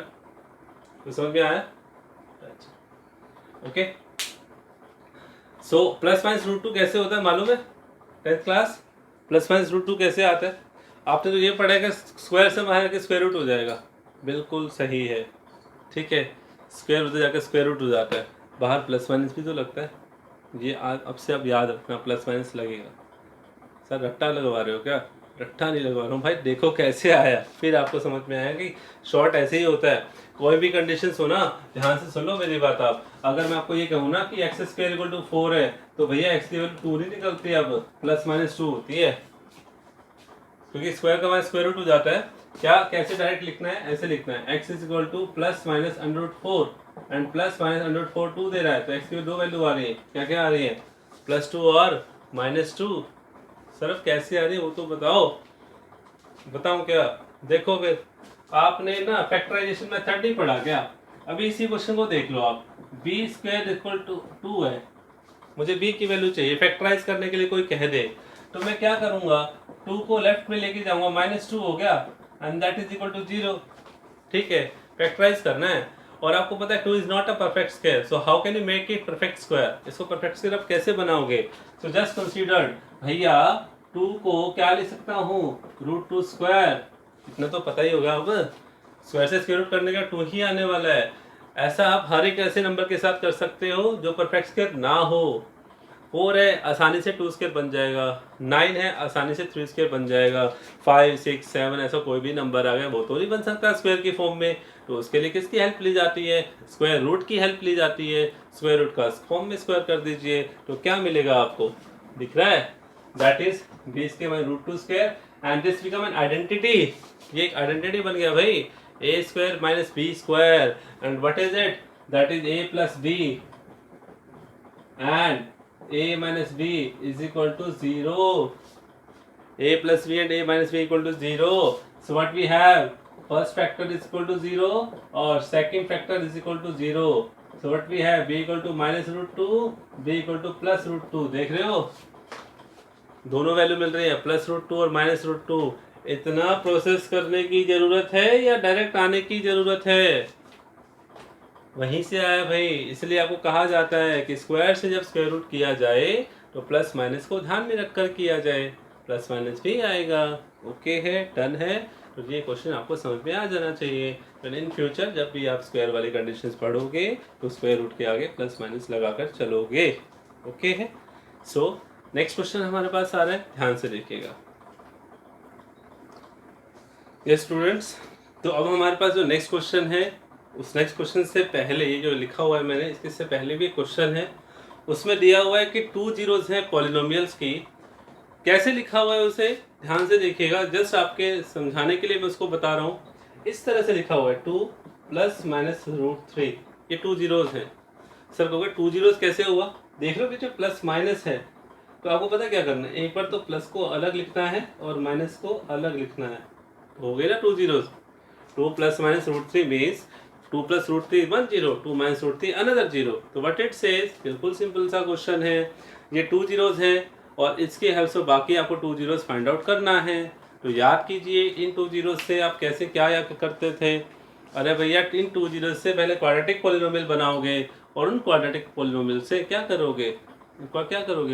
A: तो समझ में आया? Okay, so plus minus root 2 कैसे होता है मालूम है? 10th class plus minus root 2 कैसे आता है? आपने तो ये पढ़ा है कि स्क्वायर से बाहर के स्क्वायर रूट हो जाएगा। बिल्कुल सही है, ठीक है, स्क्वायर रूट जाकर स्क्वायर रूट हो जाता है, बाहर प्लस माइनस भी तो लगता है। ये अब से आप याद रखना, प्लस माइनस लगेगा। सर रट्टा लगवा रहे हो क्या? रट्टा नहीं लगवा रहा हूँ भाई, देखो कैसे आया, फिर आपको समझ में आया कि शॉर्ट ऐसे ही होता है। कोई भी कंडीशन हो ना, ध्यान से सुन लो मेरी बात आप। अगर मैं आपको ये कहूँ ना कि एक्स स्क्वायर इक्वल टू 4 है, तो भैया एक्स की वैल्यू 2 नहीं निकलती है, अब प्लस माइनस 2 होती है, क्योंकि स्क्वायर का स्क्वायर रूट हो जाता है। क्या कैसे डायरेक्ट लिखना है? ऐसे लिखना है, x is equal two plus minus √4 and plus minus √4 2 दे रहा है, तो एक्स की 2 वैल्यू आ रही है। क्या क्या आ रही है? +2 और -2। सर कैसे आ रही है वो तो बताओ। बताऊं क्या? देखो फिर आपने ना फैक्टराइजेशन मेथड नहीं पढ़ा क्या? अभी इसी क्वेश्चन को देख लो आप, बी स्क्वायर इक्वल टू 2 है, मुझे बी की वैल्यू चाहिए। फैक्टराइज करने के लिए कोई कह दे तो मैं क्या करूंगा, 2 को लेफ्ट में लेके जाऊंगा, -2 हो गया and that is equal to 0। ठीक है, फैक्टराइज करना है। और आपको पता है 2 is not a perfect square, so how can you make it perfect square? इसको परफेक्ट स्क्वायर आप कैसे बनाओगे? सो जस्ट कंसीडर भैया 2 को क्या लिख सकता हूँ, √2 स्क्वायर। इतना तो पता ही होगा, अब स्क्वायर से स्क्वायर रूट करने का 2 ही आने वाला है। ऐसा आप हर एक ऐसे नंबर के साथ कर सकते हो जो परफेक्ट स्क्वायर ना हो। 4 है, आसानी से 2 स्क्वायर बन जाएगा। 9 है, आसानी से 3 स्क्वायर बन जाएगा। 5, 6, 7 ऐसा कोई भी नंबर आ गया, वो तो नहीं बन सकता स्क्वायर की फॉर्म में, तो उसके लिए किसकी हेल्प ली जाती है? स्क्वायर रूट की हेल्प ली जाती है। स्क्वायर रूट का फॉर्म में स्क्वायर कर दीजिए, तो क्या मिलेगा आपको? दिख रहा है? That is b square √2 square and this become an identity. ये एक आइडेंटिटी बन गया भाई, a square minus b square and what is it? That is a plus b and a minus b is equal to 0. a plus b and a minus b equal to 0. So what we have? First factor is equal to 0 or second factor is equal to 0. So what we have? b equal to -√2, b equal to +√2। देख रहे हो, दोनों value मिल रही है, +√2 और -√2। इतना process करने की जरूरत है या डायरेक्ट आने की जरूरत है? वहीं से आया भाई, इसलिए आपको कहा जाता है कि स्क्वायर से जब स्क्वायर रूट किया जाए तो प्लस माइनस को ध्यान में रखकर किया जाए, प्लस माइनस भी आएगा। ओके है, डन है। तो ये क्वेश्चन आपको समझ में आ जाना चाहिए। तो इन फ्यूचर जब भी आप स्क्वायर वाली कंडीशंस पढ़ोगे तो स्क्वायर रूट के आगे प्लस माइनस लगाकर चलोगे। ओके है। सो नेक्स्ट क्वेश्चन हमारे पास आ रहा है, ध्यान से देखिएगा। यस स्टूडेंट्स, तो अब हमारे पास जो नेक्स्ट क्वेश्चन है, उस नेक्स्ट क्वेश्चन से पहले ये जो लिखा हुआ है मैंने, इसके पहले भी क्वेश्चन है, उसमें दिया हुआ है कि 2 जीरोस हैं पॉलिनोमियल्स की। कैसे लिखा हुआ है उसे ध्यान से देखिएगा, जस्ट आपके समझाने के लिए मैं उसको बता रहा हूँ। इस तरह से लिखा हुआ है 2 + -√3, ये 2 जीरोस हैं। सर कहोगे 2 जीरोस कैसे हुआ? देख लो कि जो प्लस माइनस है, तो आपको पता क्या करना है, एक बार तो प्लस को अलग लिखना है और माइनस को अलग लिखना है। हो गए ना 2 zeros. 2 plus minus root 3 means 2 plus root 3 1 0, 2 minus root 3 another 0. तो what it says, बिल्कुल सिंपल सा क्वेश्चन है, ये 2 zeros है और इसके हेल्प से बाकी आपको 2 zeros फाइंड आउट करना है। तो याद कीजिए इन 2 zeros से आप कैसे क्या याद करते थे। अरे भैया इन 2 zeros से पहले क्वाड्रेटिक पॉलिनोमियल बनाओगे और उन क्वाड्रेटिक पॉलिनोमियल से क्या करोगे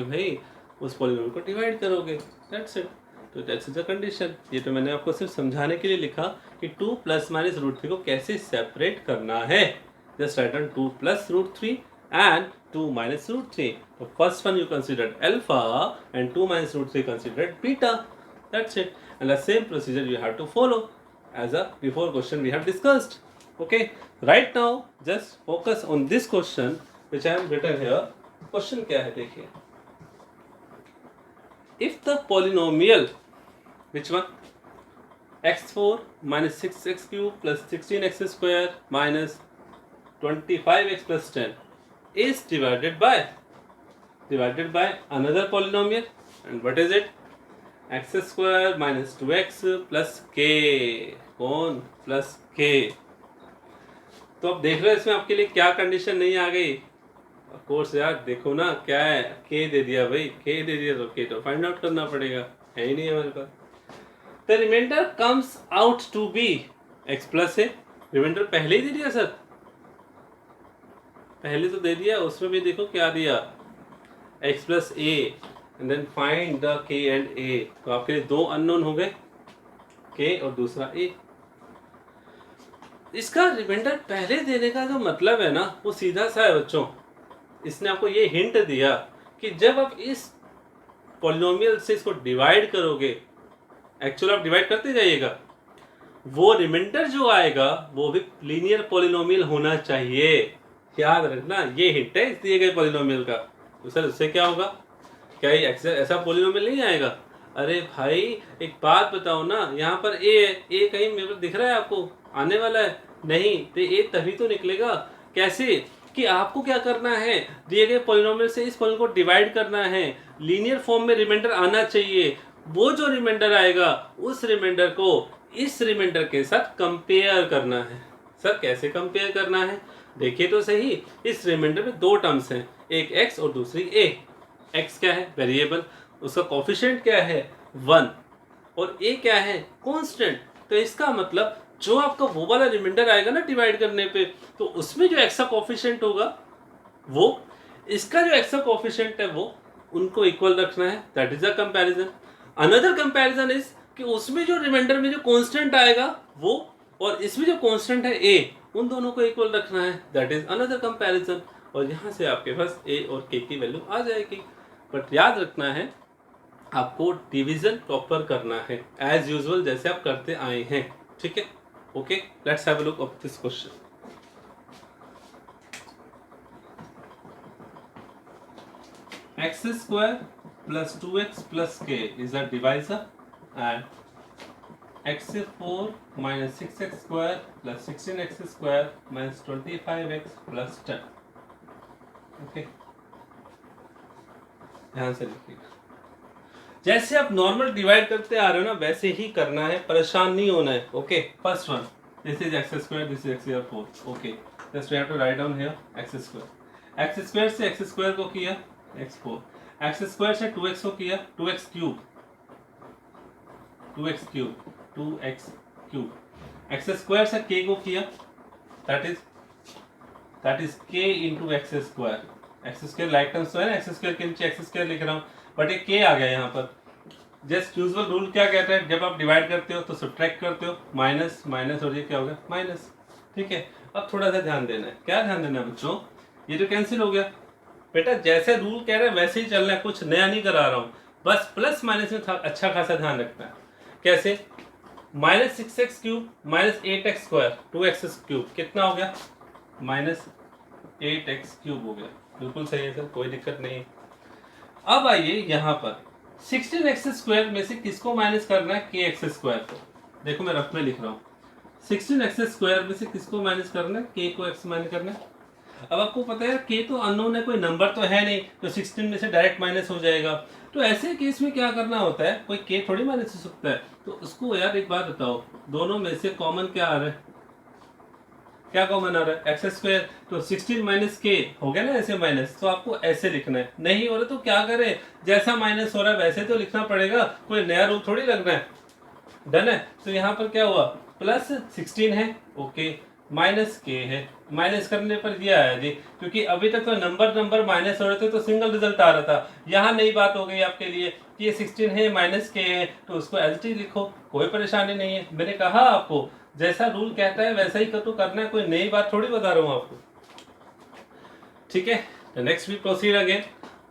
A: भाई, उस पॉलिनोमियल को डिवाइड करोगे, दैट्स इट। तो दैट्स इज द कंडीशन। ये तो मैंने आपको सिर्फ समझाने के लिए लिखा कि 2 प्लस माइनस रूट 3 को कैसे सेपरेट करना है। Just write down 2 plus root 3 and 2 minus root 3. The first one you considered alpha and 2 minus root 3 considered beta. That's it. And the same procedure you have to follow as a before question we have discussed. Okay. Right now just focus on this question which I have written here. Question क्या है देखिए. If the polynomial, which one? x4 minus 6x cube plus 16x square minus 25x plus 10 is divided by another polynomial, and what is it? x square minus 2x plus k. कौन plus k? तो अब देख रहे हो इसमें आपके लिए क्या कंडीशन नहीं आ गई। ऑफ कोर्स यार देखो ना क्या है, k दे दिया भाई, k दे दिया तो k तो फाइंड आउट करना पड़ेगा, है ही नहीं हमारे पास। The remainder comes out to be x plus है। रिमाइंडर पहले ही दे दिया सर, पहले तो दे दिया, उसमें भी देखो क्या दिया, x plus a and then find the k and a। तो आपके लिए दो अननोन हो गए, k और दूसरा a। इसका रिमाइंडर पहले देने का जो मतलब है ना वो सीधा सा है बच्चों। इसने आपको ये हिंट दिया कि जब आप इस पॉलिनोमियल से इसको डिवाइड करोगे, एक्चुअली आप डिवाइड करते जाइएगा, वो रिमाइंडर जो आएगा वो भी लीनियर पॉलिनोमियल होना चाहिए। याद रखना ये हिंट है इस दिए गए पॉलिनोमियल का। तो सर उससे क्या होगा, क्या ये ऐसा पॉलिनोमियल नहीं आएगा? अरे भाई एक बात बताओ ना, यहाँ पर ए कहीं मेरे को दिख रहा है आपको आने वाला है? नहीं, तो ए तभी तो निकलेगा। कैसे कि आपको क्या करना है, दिए गए पॉलिनोमियल से इस पॉलिनोमियल को डिवाइड करना है, लीनियर फॉर्म में रिमाइंडर आना चाहिए। वो जो रिमाइंडर आएगा उस रिमाइंडर को इस रिमाइंडर के साथ कंपेयर करना है। सर कैसे कंपेयर करना है, देखिए तो सही। इस रिमाइंडर में दो टर्म्स हैं, एक x और दूसरी a। x क्या है, वेरिएबल, उसका कोफिशिएंट क्या है 1, और a क्या है, कांस्टेंट। तो इसका मतलब जो आपका वो वाला रिमाइंडर आएगा ना डिवाइड करने पे, तो उसमें जो x का कोफिशिएंट होगा वो इसका जो x का कोफिशिएंट है वो उनको इक्वल रखना है। That is a comparison. Another comparison is कि उसमें जो रिमाइंडर में जो कांस्टेंट आएगा वो और इसमें जो कांस्टेंट है a, उन दोनों को इक्वल रखना है। That is another comparison. और यहाँ से आपके पास a और k की वैल्यू आ जाएगी। बट याद रखना है आपको डिवीजन प्रॉपर करना है एज यूजुअल जैसे आप करते आए हैं, ठीक है। Okay, let's have a look of this question. x square plus 2x plus k is a divisor and x4 minus 6x square plus 16x square minus 25x plus 10। Okay, ध्यान से लिखिएगा। जैसे आप नॉर्मल डिवाइड करते आ रहे हो ना वैसे ही करना है, परेशान नहीं होना है। Okay, first one, this is x square, this is x 4। Okay, just we have to write down here x square से x square को किया x4, x square से 2x को किया 2x cube, x square से k को किया that is k into x square like terms तो है ना, x square के नीचे x square लिख रहा हूँ बट एक k आ गया यहाँ पर। जस्ट यूजुअल रूल क्या कहता है, जब आप डिवाइड करते हो तो सब्ट्रैक्ट करते हो, माइनस माइनस और ये क्या हो गया माइनस, ठीक है। अब थोड़ा सा ध्यान देना है, क्या ध्यान देना है बच्चों, ये तो कैंसिल हो गया बेटा, जैसे रूल कह रहे हैं वैसे ही चलना है, कुछ नया नहीं करा रहा हूँ, बस प्लस माइनस में अच्छा खासा ध्यान रखना है। कैसे, minus 6x cube minus 8x square 2x cube कितना हो गया, माइनस 8x क्यूब हो गया। बिल्कुल सही है सर, कोई दिक्कत नहीं। अब आइए यहाँ पर 16x स्क्वायर में से किसको माइनस करना है, kx स्क्वायर को। देखो मैं रफ में लिख रहा हूँ, 16x स्क्वायर में से किसको माइनस करना है, k को x माइनस करना है। अब आपको पता है के तो अननोन है, कोई नंबर तो है नहीं, तो 16 में से डायरेक्ट माइनस हो जाएगा। तो ऐसे केस में क्या करना होता है, कोई के थोड़ी माइनस हो सकता है, तो उसको यार एक बात बताओ, दोनों में से कॉमन क्या आ रहा है, क्या कॉमन आ रहा है, एक्स स्क्वायर। तो 16 माइनस के हो गया ना ऐसे माइनस, तो आपको ऐसे लिखना है। नहीं हो रहा तो क्या करें, जैसा माइनस हो रहा है वैसे तो लिखना पड़ेगा, कोई नया रूल थोड़ी लगना है। डन है। तो यहाँ पर क्या हुआ, प्लस 16 है, ओके, माइनस के है, माइनस करने पर ये आया जी, क्योंकि अभी तक तो नंबर माइनस हो रहे थे तो सिंगल रिजल्ट आ रहा था। यहाँ नई बात हो गई आपके लिए कि ये 16 है माइनस के है, तो उसको एज इट इज लिखो, कोई परेशानी नहीं है। मैंने कहा आपको जैसा रूल कहता है वैसा ही तो करना है, कोई नई बात थोड़ी बता रहा हूँ आपको। ठीक है, next we proceed again,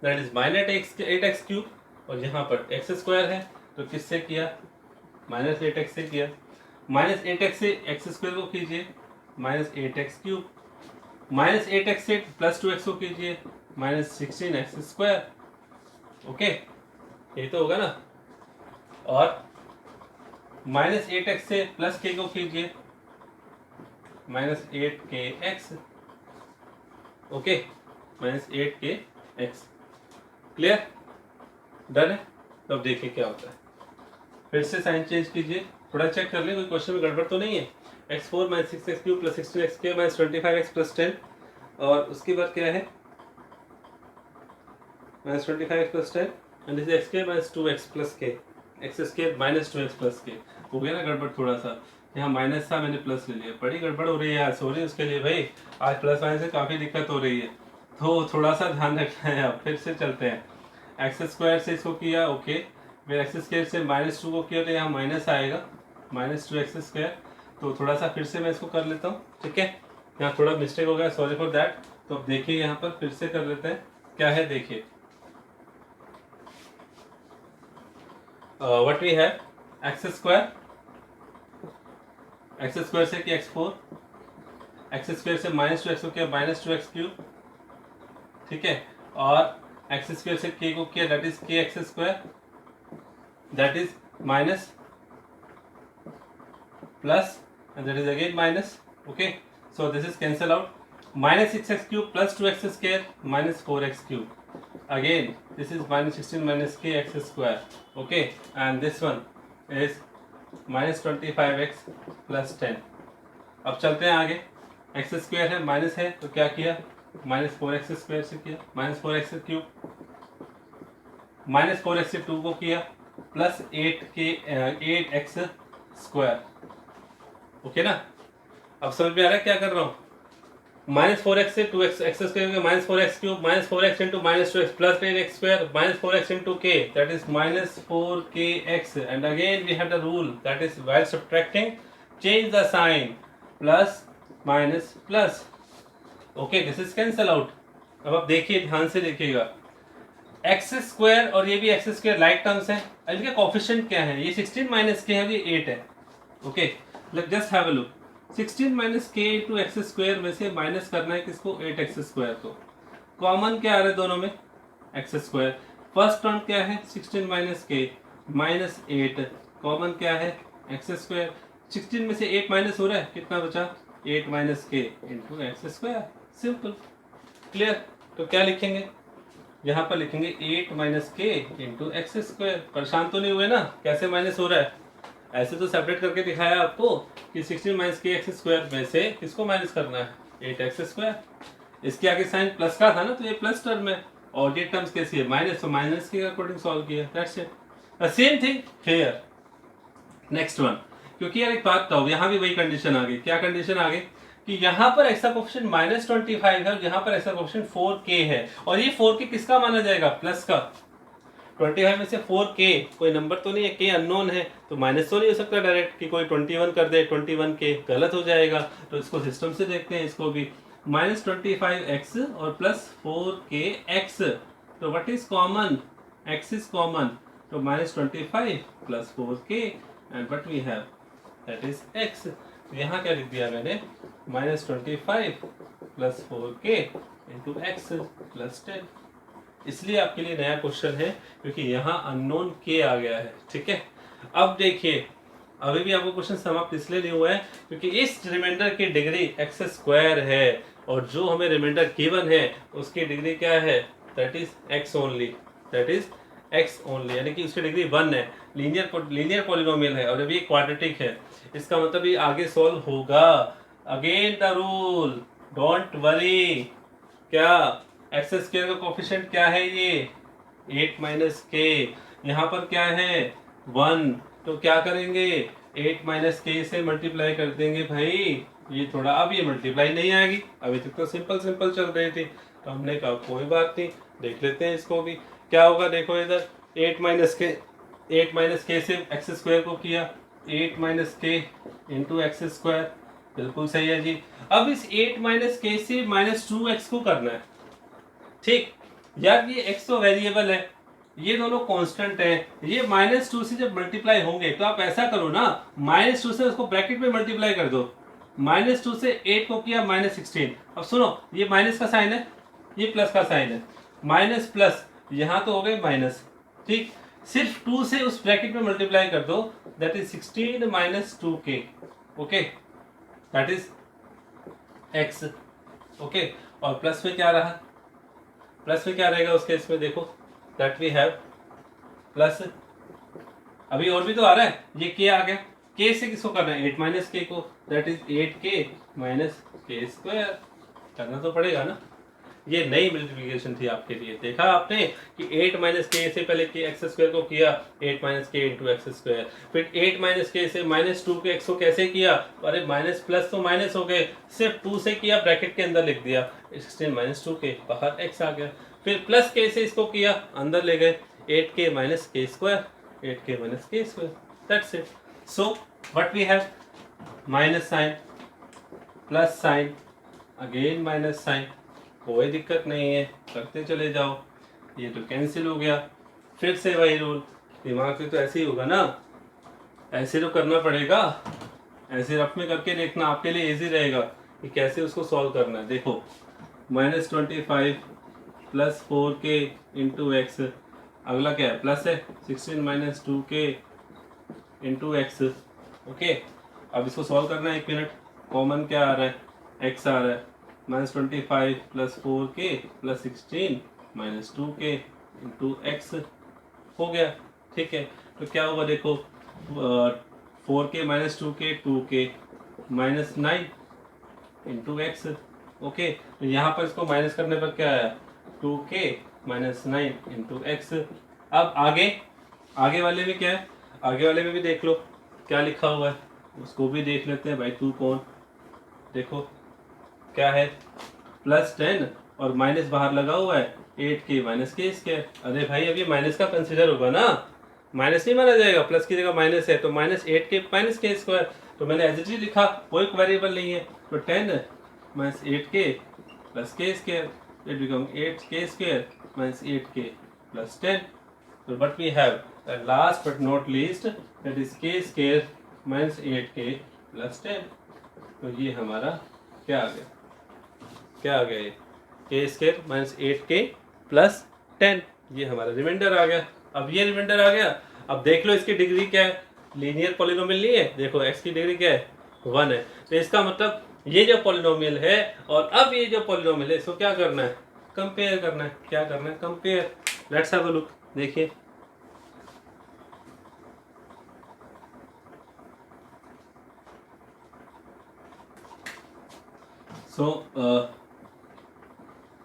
A: that is -8x cube, और यहाँ पर एक्स स्क्वायर है, तो किससे किया, -8x से किया। -8x से एक्स स्क्वायर को कीजिए, -8x क्यूब, -8x से +2x को कीजिए, -16x स्क्वायर। ओके, ये तो होगा ना। और -8x से +k को कीजिए, -8kx। Okay, -8kx। Clear, done है। तो अब देखिए क्या होता है, फिर से साइन चेंज कीजिए, थोड़ा चेक कर ले कोई क्वेश्चन में गड़बड़ तो नहीं है। x4 - 6x cube + 16xk - 25x + 10, और उसके बाद क्या है, -25x + 10, and this is xk - 2x + k, x² - 2x + k। हो गया ना गड़बड़ थोड़ा सा, यहाँ माइनस था मैंने प्लस ले लिया, बड़ी गड़बड़ हो रही है यार, सॉरी उसके लिए भाई, आज प्लस माइनस से काफ़ी दिक्कत हो रही है, तो थोड़ा सा ध्यान रखना है। अब फिर से चलते हैं, x² से इसको किया, ओके, फिर x² से -2 को किया, तो यहाँ माइनस आएगा, -2x²। तो थोड़ा सा फिर से मैं इसको कर लेता हूँ, ठीक है, यहाँ थोड़ा मिस्टेक हो गया, सॉरी फॉर दैट। तो अब देखिए यहाँ पर फिर से कर लेते हैं, क्या है देखिए, व्हाट वी हैव, x² से किया x4, x² से -2x को किया -2x³, ठीक है, और x² से k को किया, that is kx², that is minus plus, and that is again minus. Okay, so this is cancel out, -6x cube + 2x square -4x cube, again this is -16 - kx square. Okay, and this one is -25x + 10। अब चलते हैं आगे, x² है, minus है, तो क्या किया, -4x² से किया, -4x क्यूब, -4x से 2 को किया, प्लस 8x²। ओके ना, अब समझ में आ रहा है क्या कर रहा हूँ, -4x से 2x, x² -4x cube, -4x × -2x + 8x² -4x × k, that is -4kx, and again we have the rule, that is while subtracting change the sign, plus minus plus। Okay, this is cancel out. अब आप देखिए, ध्यान से देखिएगा, x² और ये भी x² like terms हैं, इनके कोफिशिएंट क्या है, ये 16 - k है, ये 8 है। Okay, just have a look, 16 - k × x² में से माइनस करना है किसको, 8x² को। कॉमन क्या आ रहा है दोनों में, x²। फर्स्ट टर्म क्या है, 16 - k -8, कॉमन क्या है, x²। 16 में से 8 माइनस हो रहा है, कितना बचा, 8 - k × x², सिंपल, क्लियर। तो क्या लिखेंगे, यहाँ पर लिखेंगे 8 - k × x²। परेशान तो नहीं हुए ना, कैसे माइनस हो रहा है, ऐसे तो सेपरेट करके दिखाया आपको कि 16 - k x² में से किसको माइनस करना है, 8x²। इसके आगे साइन प्लस का था ना, तो ये प्लस टर्म है, और ये टर्म्स कैसी है, माइनस, तो माइनस के अकॉर्डिंग सॉल्व किया, that's it. Same thing here, next one, क्योंकि यार एक बात बताओ, यहाँ भी वही कंडीशन आ गई, क्या कंडीशन आ गई, कि यहाँ पर एक्स्ट्रा कोएफिशिएंट -25 है, और यहाँ पर एक्स्ट्रा कोएफिशिएंट 4k है, और ये 4k किसका माना जाएगा, प्लस का। 25 में से 4k कोई नंबर तो नहीं है, k अननोन है, तो माइनस तो नहीं हो सकता डायरेक्ट कि कोई 21 कर दे, 21k गलत हो जाएगा। तो इसको सिस्टम से देखते हैं, इसको भी -25x और +4kx, तो what is common, x is common, तो -25 + 4k, and what we have, that is x। तो यहाँ क्या लिख दिया मैंने, -25 + 4k × x + 10। इसलिए आपके लिए नया क्वेश्चन है, क्योंकि यहाँ अननोन k आ गया है, ठीक है। अब देखिए, अभी भी आपको क्वेश्चन समाप्त इसलिए नहीं हुआ है क्योंकि इस रिमाइंडर की डिग्री x² है, और जो हमें रिमाइंडर गिवन है उसकी डिग्री क्या है, that is x only, that is x only, यानी कि उसकी डिग्री 1 है, लीनियर पॉलिनोमियल है और अभी क्वाड्रेटिक है, इसका मतलब ये आगे सॉल्व होगा। Again the rule, don't worry. क्या एक्स स्क्वायर का कोफिशिएंट क्या है, ये 8 माइनस के, यहाँ पर क्या है 1, तो क्या करेंगे 8 माइनस के से मल्टीप्लाई कर देंगे भाई। ये थोड़ा, अब ये मल्टीप्लाई नहीं आएगी, अभी तक तो सिंपल सिंपल चल रही थी, तो हमने कहा कोई बात नहीं, देख लेते हैं इसको भी क्या होगा। देखो इधर 8 माइनस के से एक्स स्क्वायर को किया, 8 माइनस के इंटू एक्स स्क्वायर, बिल्कुल सही है जी। अब इस 8 माइनस के से -2x को करना है, ठीक यार, ये x तो वेरिएबल है, ये दोनों कांस्टेंट है, ये -2 से जब मल्टीप्लाई होंगे तो आप ऐसा करो ना, -2 से उसको ब्रैकेट में मल्टीप्लाई कर दो, -2 से 8 को किया -16। अब सुनो, ये माइनस का साइन है, ये प्लस का साइन है, माइनस प्लस यहाँ तो हो गए माइनस, ठीक, सिर्फ 2 से उस ब्रैकेट में मल्टीप्लाई कर दो, that is 16 minus 2k, okay, that is x, okay. और प्लस में क्या रहा, प्लस में क्या रहेगा उसके, इसमें देखो दैट वी हैव प्लस, अभी और भी तो आ रहा है, ये k आ गया, k से किसको करना है 8 माइनस के को, that is 8k minus k square, करना तो पड़ेगा ना। ये नई मल्टीप्लिकेशन थी आपके लिए, देखा आपने कि 8 माइनस के से पहले के एक्स स्क्वायर को किया 8 माइनस के इंटू एक्स स्क्वायर, फिर 8 माइनस के से -2 के एक्स को कैसे किया, अरे माइनस प्लस तो माइनस हो गए, सिर्फ 2 से किया, ब्रैकेट के अंदर लिख दिया 16 माइनस 2k, बाहर x आ गया, फिर प्लस के से इसको किया, अंदर ले गए 8k minus k square, 8k minus k square, that's it. So what we have, minus sign plus sign again minus sign, कोई दिक्कत नहीं है, करते चले जाओ, ये तो कैंसिल हो गया, फिर से वही रूल, दिमाग से तो ऐसे ही होगा ना, ऐसे तो करना पड़ेगा, ऐसे रफ में करके देखना, आपके लिए इजी रहेगा कि कैसे उसको सॉल्व करना है। देखो -25 प्लस 4k इंटू एक्स, अगला क्या है प्लस है, 16 minus 2k into x, okay. अब इसको सॉल्व करना है, 1 मिनट, कॉमन क्या आ रहा है, x आ रहा है, -25 plus 4k plus 16 minus 2k into x, हो गया, ठीक है। तो क्या होगा देखो, 4k minus 2k 2k minus 9 into x, okay. तो यहाँ पर इसको माइनस करने पर क्या आया, 2k माइनस 9 इंटू एक्स। अब आगे वाले में क्या है, आगे वाले में भी देख लो क्या लिखा हुआ है, उसको भी देख लेते हैं भाई, तू कौन, देखो क्या है, +10 और माइनस बाहर लगा हुआ है 8k माइनस के स्क्वायर, अरे भाई अब ये माइनस का कंसीडर होगा ना, माइनस नहीं माना जाएगा, प्लस की जगह माइनस है, तो -8k माइनस के स्क्वायर, तो मैंने एज इट इज लिखा, कोई वेरिएबल नहीं है, तो 10 minus 8k plus k square, it become 8k square minus 8k plus 10, तो but we have last but not least, that is k square minus 8k plus 10, तो ये हमारा क्या आ गया, क्या आ गया, ये के स्क्वायर माइनस 8k प्लस 10, ये हमारा रिमाइंडर आ गया। अब ये रिमाइंडर आ गया, अब देख लो इसकी डिग्री क्या है, लीनियर पॉलिनोमियल नहीं है, देखो x की डिग्री क्या है 1 है, तो इसका मतलब ये जो पॉलिनोमियल है और अब ये जो पॉलिनोमियल है इसको क्या करना है, कंपेयर करना है, क्या करना है, compare. Let's have a look, देखिए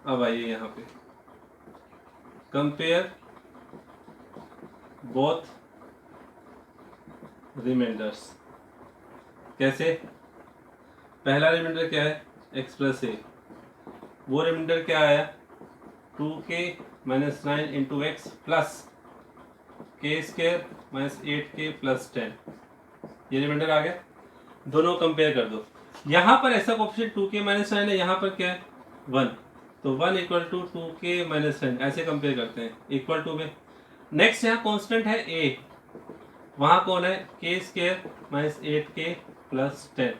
A: अब आइए यहाँ पे, कंपेयर बोथ रिमाइंडर्स, कैसे, पहला रिमाइंडर क्या है x प्लस ए, वो रिमाइंडर क्या आया 2k minus 9 into x plus k square minus 8k plus 10, ये रिमाइंडर आ गया, दोनों कंपेयर कर दो। यहाँ पर ऐसा कोफिशिएंट 2k माइनस 9 है, यहाँ पर क्या है 1, तो 1 इक्वल टू 2k माइनस 10, ऐसे कंपेयर करते हैं इक्वल टू में। नेक्स्ट यहाँ कांस्टेंट है a, वहाँ कौन है k square minus 8k plus 10,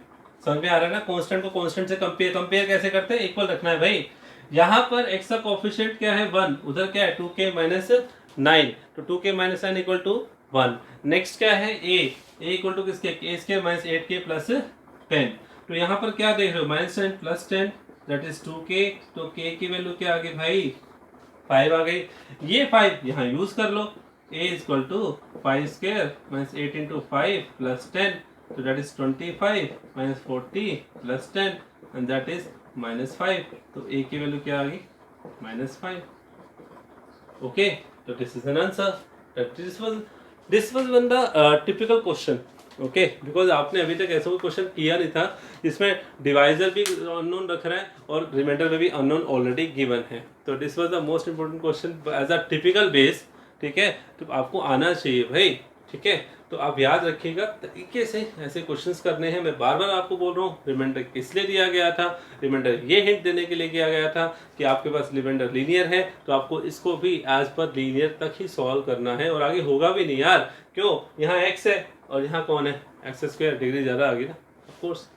A: समझ में आ रहा है ना, कांस्टेंट को कांस्टेंट से कंपेयर कैसे करते हैं, इक्वल रखना है भाई। यहाँ पर x का कोफिशिएंट क्या है 1, उधर क्या है 2k माइनस 9, तो 2k minus 9 equal to 1। Next क्या है a इक्वल टू किसके, k square minus 8k plus 10, तो यहाँ पर क्या देख रहे हो -10 प्लस 10 दैट इज 2k। तो k की वैल्यू क्या आ गई भाई 5 आ गई। ये 5 यहाँ यूज कर लो, a equal to 5 square minus 8 into 5 plus 10, तो that is 25 minus 40 plus 10 and that is -5। तो a की वैल्यू क्या आ गई -5। ओके, तो this is an answer. This was one the typical question. Okay, because आपने अभी तक ऐसा कोई क्वेश्चन किया नहीं था जिसमें डिवाइजर भी अननोन रख रहा है और रिमाइंडर में भी अननोन ऑलरेडी गिवन है। तो this was the most important question as a typical base. ठीक है, तो आपको आना चाहिए भाई। ठीक है, तो आप याद रखिएगा तरीके से ऐसे क्वेश्चंस करने हैं। मैं बार बार आपको बोल रहा हूँ, रिमाइंडर इसलिए दिया गया था, रिमाइंडर ये हिंट देने के लिए किया गया था कि आपके पास रिमाइंडर लीनियर है, तो आपको इसको भी एज पर लीनियर तक ही सॉल्व करना है और आगे होगा भी नहीं यार। क्यों, यहाँ एक्स है और यहाँ कौन है एक्स स्क्वायर, डिग्री ज़्यादा आ गई ना ऑफकोर्स।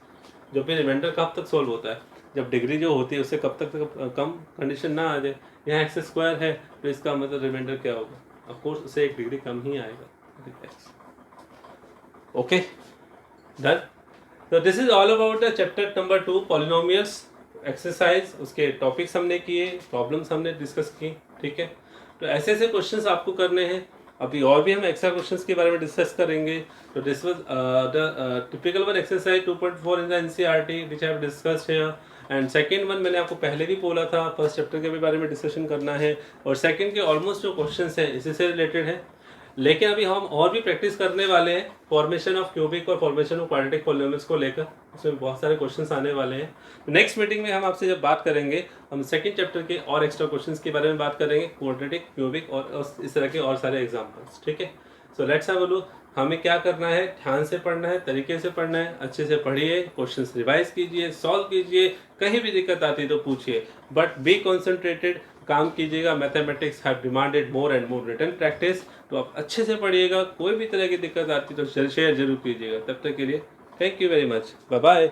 A: जब भी रिमाइंडर कब तक सॉल्व होता है, जब डिग्री जो होती है उससे कब तक कम कंडीशन ना आ जाए। यहाँ एक्स स्क्वायर है तो इसका मतलब रिमाइंडर क्या होगा, ऑफकोर्स उससे 1 डिग्री कम ही आएगा। Okay, done. तो this is all about the chapter number 2 polynomials exercise. उसके टॉपिक्स हमने किए, प्रॉब्लम्स हमने डिस्कस की। ठीक है, तो ऐसे ऐसे क्वेश्चंस आपको करने हैं। अभी और भी हम एक्स्ट्रा क्वेश्चंस के बारे में डिस्कस करेंगे। तो this was the typical one exercise 2.4 in the NCERT which I have discussed here. And second one मैंने आपको पहले भी बोला था, फर्स्ट चैप्टर के भी बारे में डिस्कशन करना है और सेकंड के ऑलमोस्ट जो क्वेश्चंस हैं इसी से रिलेटेड है। लेकिन अभी हम और भी प्रैक्टिस करने वाले हैं फॉर्मेशन ऑफ क्यूबिक और फॉर्मेशन ऑफ क्वाड्रेटिक पॉलिनोमियल्स को लेकर। इसमें बहुत सारे क्वेश्चंस आने वाले हैं। नेक्स्ट मीटिंग में हम आपसे जब बात करेंगे, हम सेकंड चैप्टर के और एक्स्ट्रा क्वेश्चंस के बारे में बात करेंगे, क्वाड्रेटिक, क्यूबिक और इस तरह के और सारे एग्जाम्पल्स। ठीक है, so let's have a look. हमें क्या करना है, ध्यान से पढ़ना है, तरीके से पढ़ना है, अच्छे से पढ़िए, क्वेश्चंस रिवाइज कीजिए, सॉल्व कीजिए, कहीं भी दिक्कत आती है तो पूछिए, बट बी कॉन्सेंट्रेटेड, काम कीजिएगा। Mathematics have demanded more and more written practice. तो आप अच्छे से पढ़िएगा, कोई भी तरह की दिक्कत आती है तो शेयर जरूर कीजिएगा। तब तक के लिए thank you very much, bye bye.